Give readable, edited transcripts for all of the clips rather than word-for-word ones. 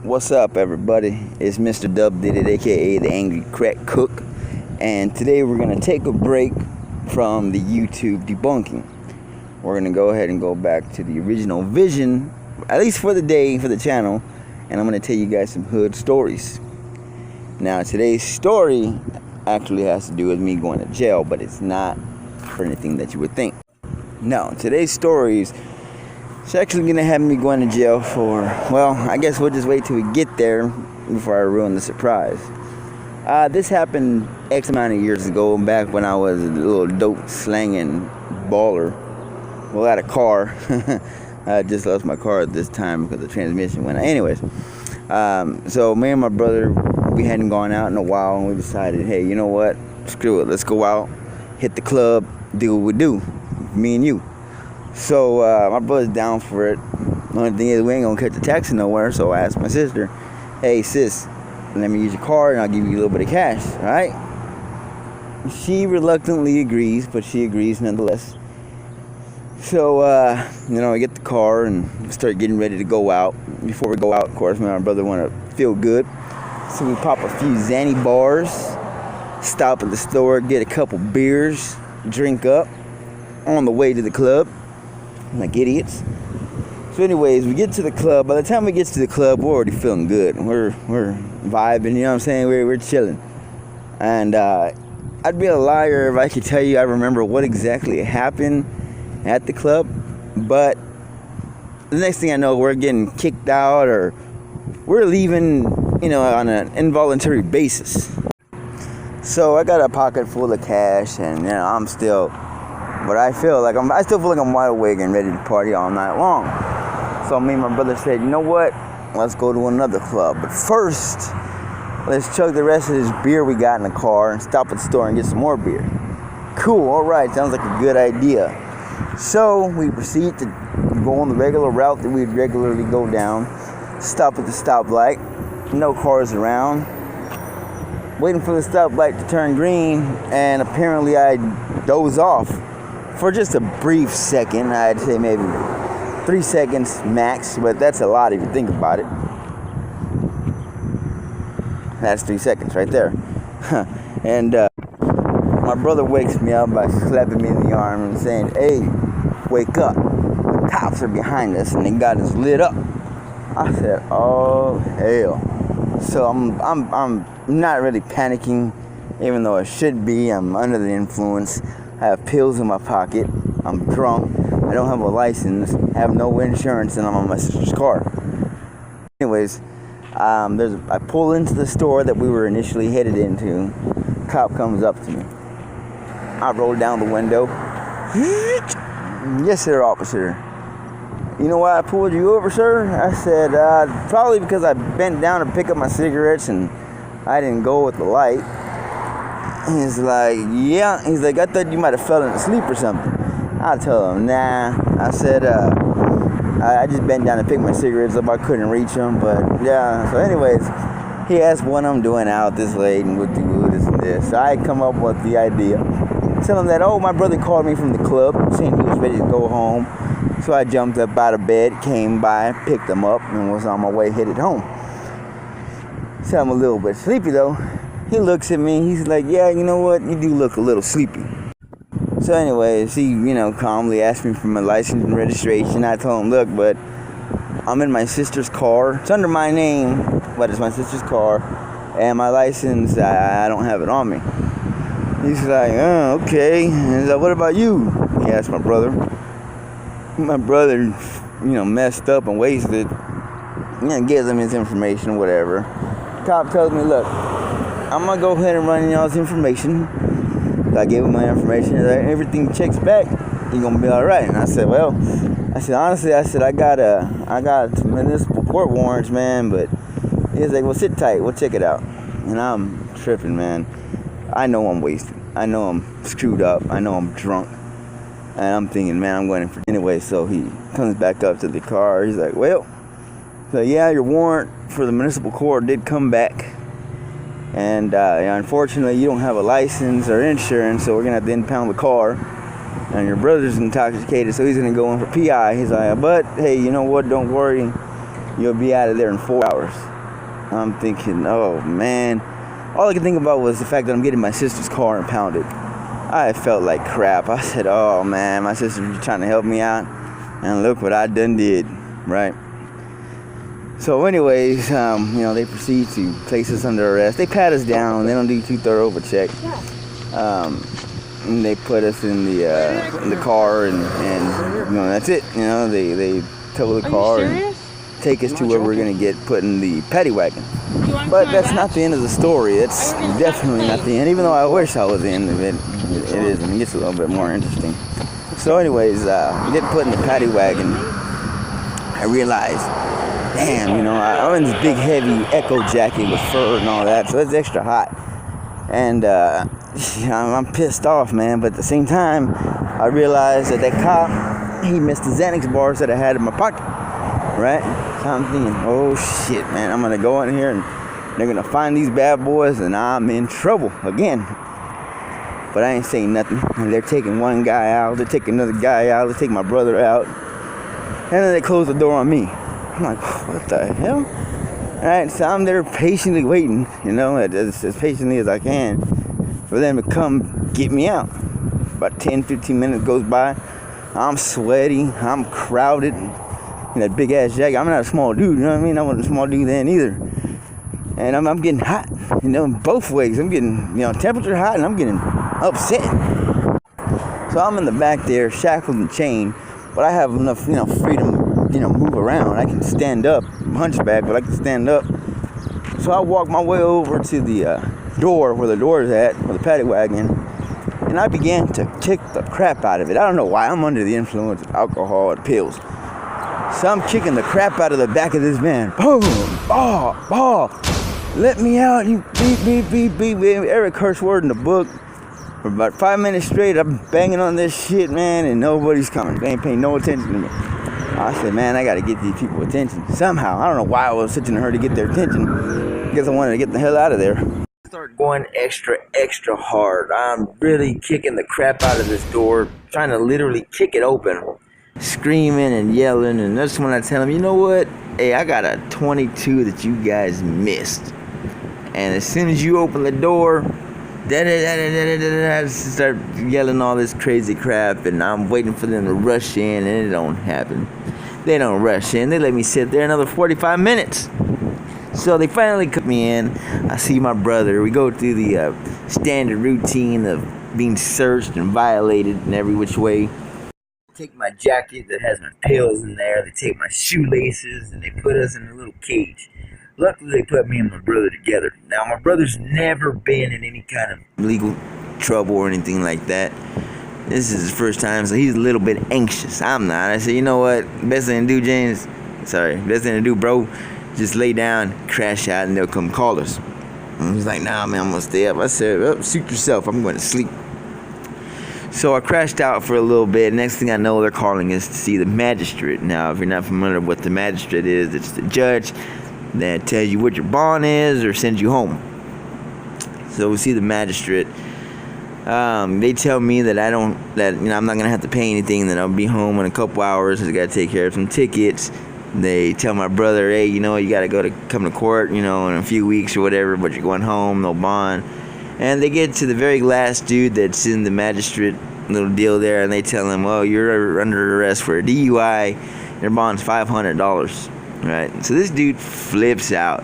What's up, everybody? It's Mr. Dub Did It, aka the Angry Crack Cook, and today we're gonna take a break from the YouTube debunking. We're gonna go ahead and go back to the original vision, at least for the day, for the channel, and I'm gonna tell you guys some hood stories. Now, today's story actually has to do with me going to jail, but it's not for anything that you would think. No, today's story is it's actually gonna have me going to jail for, well, I guess we'll just wait till we get there before I ruin the surprise. This happened X amount of years ago, back when I was a little dope slanging baller. Well, I had a car. I just lost my car at this time because the transmission went out. Anyways, so me and my brother, we hadn't gone out in a while, and we decided, hey, you know what? Screw it. Let's go out, hit the club, do what we do, me and you. So my brother's down for it. The only thing is we ain't gonna catch a taxi nowhere, so I asked my sister, hey sis, let me use your car and I'll give you a little bit of cash, alright? She reluctantly agrees, but she agrees nonetheless. So we get the car and start getting ready to go out. Before we go out, of course, me and my brother want to feel good, so we pop a few Zanny bars, stop at the store, get a couple beers, drink up on the way to the club like idiots. So anyways, we get to the club. By the time we get to the club, we're already feeling good. We're vibing, you know what I'm saying? We're chilling. And I'd be a liar if I could tell you I remember what exactly happened at the club. But the next thing I know, we're getting kicked out, or we're leaving, on an involuntary basis. So I got a pocket full of cash, and I'm still, but I still feel like I'm wide awake and ready to party all night long. So me and my brother said, you know what? Let's go to another club. But first, let's chug the rest of this beer we got in the car and stop at the store and get some more beer. Cool, all right, sounds like a good idea. So we proceed to go on the regular route that we'd regularly go down, stop at the stoplight, no cars around, waiting for the stoplight to turn green, and apparently I doze off for just a brief second. I'd say maybe 3 seconds max, but that's a lot if you think about it. That's 3 seconds right there. And my brother wakes me up by slapping me in the arm and saying, hey, wake up. The cops are behind us and they got us lit up. I said, oh, hell. So I'm not really panicking, even though I should be. I'm under the influence. I have pills in my pocket. I'm drunk. I don't have a license. I have no insurance, and I'm on my sister's car. Anyways, I pull into the store that we were initially headed into. Cop comes up to me. I roll down the window. Yes, sir, officer. You know why I pulled you over, sir? I said, probably because I bent down to pick up my cigarettes and I didn't go with the light. He's like, yeah. He's like, I thought you might have fallen asleep or something. I tell him, nah. I said, I just bent down to pick my cigarettes up. I couldn't reach them, but yeah. So anyways, he asked what I'm doing out this late and what do this and this. So I come up with the idea. Tell him that, my brother called me from the club saying he was ready to go home. So I jumped up out of bed, came by, picked him up, and was on my way headed home. So I'm a little bit sleepy though. He looks at me, he's like, yeah, you know what, you do look a little sleepy. So anyways, he, calmly asked me for my license and registration. I told him, look, but I'm in my sister's car. It's under my name, but it's my sister's car. And my license, I don't have it on me. He's like, oh, okay. And he's like, what about you? He asked my brother. My brother, messed up and wasted. Gives him his information, whatever. Cop tells me, look, I'm going to go ahead and run y'all's information. I gave him my information. Everything checks back, you're going to be all right. And I said, honestly, I got municipal court warrants, man. But he's like, well, sit tight. We'll check it out. And I'm tripping, man. I know I'm wasted. I know I'm screwed up. I know I'm drunk. And I'm thinking, man, I'm going in for anyway. So he comes back up to the car. He's like, well, so yeah, your warrant for the municipal court did come back. And unfortunately, you don't have a license or insurance, so we're going to have to impound the car. And your brother's intoxicated, so he's going to go in for PI. He's like, but, hey, you know what? Don't worry. You'll be out of there in 4 hours. I'm thinking, oh man. All I could think about was the fact that I'm getting my sister's car impounded. I felt like crap. I said, oh man, my sister was trying to help me out, and look what I done did, right? So anyways, they proceed to place us under arrest. They pat us down. They don't do too thorough of a check. And they put us in the car, and that's it. They tow the car and take us to where we're gonna get put in the paddy wagon. But that's not the end of the story. It's definitely not the end, even though I wish I was the end of it. It is, and it gets a little bit more interesting. So anyways, get put in the paddy wagon. I realized, damn, I'm in this big heavy Echo jacket with fur and all that, so it's extra hot. And I'm pissed off, man. But at the same time, I realized that cop, he missed the Xanax bars that I had in my pocket, right? So I'm thinking, oh shit, man, I'm gonna go in here and they're gonna find these bad boys and I'm in trouble again. But I ain't saying nothing. And they're taking one guy out, they're taking another guy out, they take my brother out, and then they close the door on me. I'm like, what the hell? Alright, so I'm there patiently waiting, as patiently as I can for them to come get me out. About 10-15 minutes goes by. I'm sweaty, I'm crowded in that big ass jacket. I'm not a small dude, you know what I mean? I wasn't a small dude then either. And I'm getting hot, both ways. I'm getting, temperature hot, and I'm getting upset. So I'm in the back there, shackled and chained, but I have enough, freedom, move around. I can stand up, I'm hunchback, but I can stand up. So I walk my way over to the door, where the door is at, where the paddy wagon, and I began to kick the crap out of it. I don't know why. I'm under the influence of alcohol and pills. So I'm kicking the crap out of the back of this van. Boom! Ball! Let me out, you beep, beep, beep, beep. Every curse word in the book. For about 5 minutes straight, I'm banging on this shit, man, and nobody's coming. They ain't paying no attention to me. I said, man, I gotta get these people attention somehow. I don't know why I was such in a hurry to get their attention. I guess I wanted to get the hell out of there. Start going extra hard. I'm really kicking the crap out of this door, trying to literally kick it open, screaming and yelling. And that's when I tell them, you know what? Hey, I got a 22 that you guys missed. And as soon as you open the door, start yelling all this crazy crap, and I'm waiting for them to rush in, and it don't happen. They don't rush in. They let me sit there another 45 minutes. So they finally cut me in. I see my brother. We go through the standard routine of being searched and violated in every which way. They take my jacket that has my pills in there. They take my shoelaces, and they put us in a little cage. Luckily, they put me and my brother together. Now, my brother's never been in any kind of legal trouble or anything like that. This is his first time, so he's a little bit anxious. I'm not. I said, you know what? Best thing to do, bro, just lay down, crash out, and they'll come call us. And he's like, nah, man, I'm going to stay up. I said, well, suit yourself. I'm going to sleep. So I crashed out for a little bit. Next thing I know, they're calling us to see the magistrate. Now, if you're not familiar with what the magistrate is, it's the judge that tells you what your bond is or sends you home. So we see the magistrate. They tell me that I'm not gonna have to pay anything, that I'll be home in a couple hours. I gotta take care of some tickets. They tell my brother, hey, you gotta come to court, in a few weeks or whatever, but you're going home, no bond. And they get to the very last dude that's in the magistrate little deal there, and they tell him, well, you're under arrest for a DUI. Your bond's $500. Right, so this dude flips out.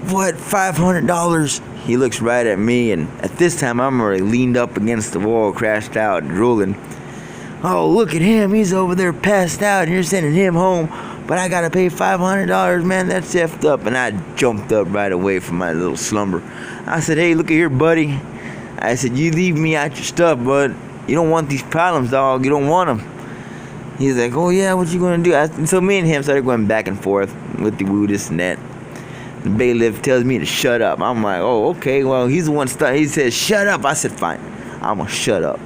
What, $500? He looks right at me, and at this time I'm already leaned up against the wall, crashed out, drooling. Oh, look at him, he's over there passed out, and you're sending him home, but I gotta pay $500, man, that's effed up. And I jumped up right away from my little slumber. I said, hey, look at here, buddy. I said, you leave me out your stuff, bud. You don't want these problems, dog, you don't want them. He's like, oh yeah, what you gonna do? So me and him started going back and forth with the woo, this and that. The bailiff tells me to shut up. I'm like, oh, okay, well, he's the one he says, shut up. I said, fine, I'm gonna shut up.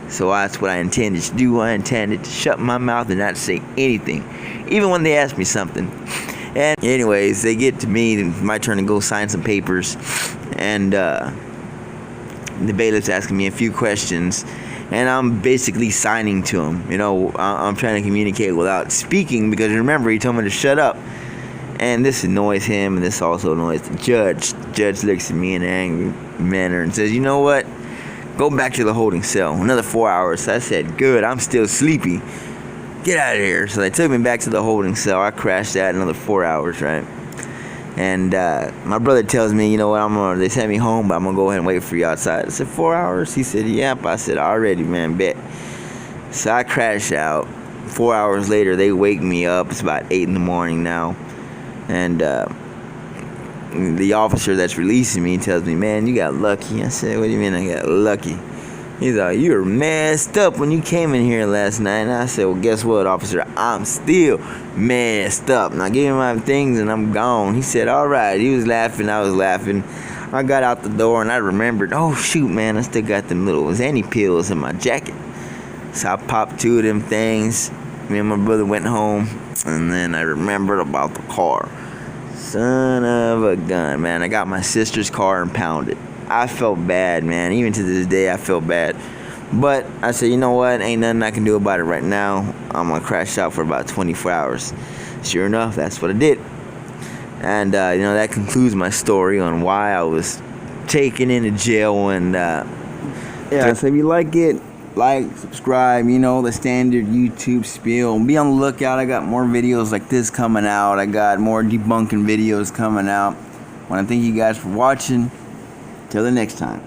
So that's what I intended to do. I intended to shut my mouth and not say anything, even when they asked me something. And anyways, they get to me, my turn to go sign some papers, and the bailiff's asking me a few questions. And I'm basically signing to him. I'm trying to communicate without speaking, because remember, he told me to shut up. And this annoys him, and this also annoys the judge. The judge looks at me in an angry manner and says, you know what? Go back to the holding cell. Another 4 hours. So I said, good, I'm still sleepy. Get out of here. So they took me back to the holding cell. I crashed out another 4 hours, right? And my brother tells me, you know what, they sent me home, but I'm going to go ahead and wait for you outside. I said, 4 hours? He said, yep. I said, already, man, bet. So I crashed out. 4 hours later, they wake me up. It's about 8 in the morning now. And the officer that's releasing me tells me, man, you got lucky. I said, what do you mean I got lucky? He's like, you were messed up when you came in here last night. And I said, well, guess what, officer? I'm still messed up. Now give me my things and I'm gone. He said, all right. He was laughing. I was laughing. I got out the door and I remembered, oh, shoot, man, I still got them little Zanny pills in my jacket. So I popped 2 of them things. Me and my brother went home. And then I remembered about the car. Son of a gun, man. I got my sister's car impounded. I felt bad, man. Even to this day, I feel bad. But I said, you know what? Ain't nothing I can do about it right now. I'm going to crash out for about 24 hours. Sure enough, that's what I did. And, that concludes my story on why I was taken into jail. And, so if you like it, subscribe, the standard YouTube spiel. Be on the lookout. I got more videos like this coming out. I got more debunking videos coming out. I want to thank you guys for watching. Till the next time.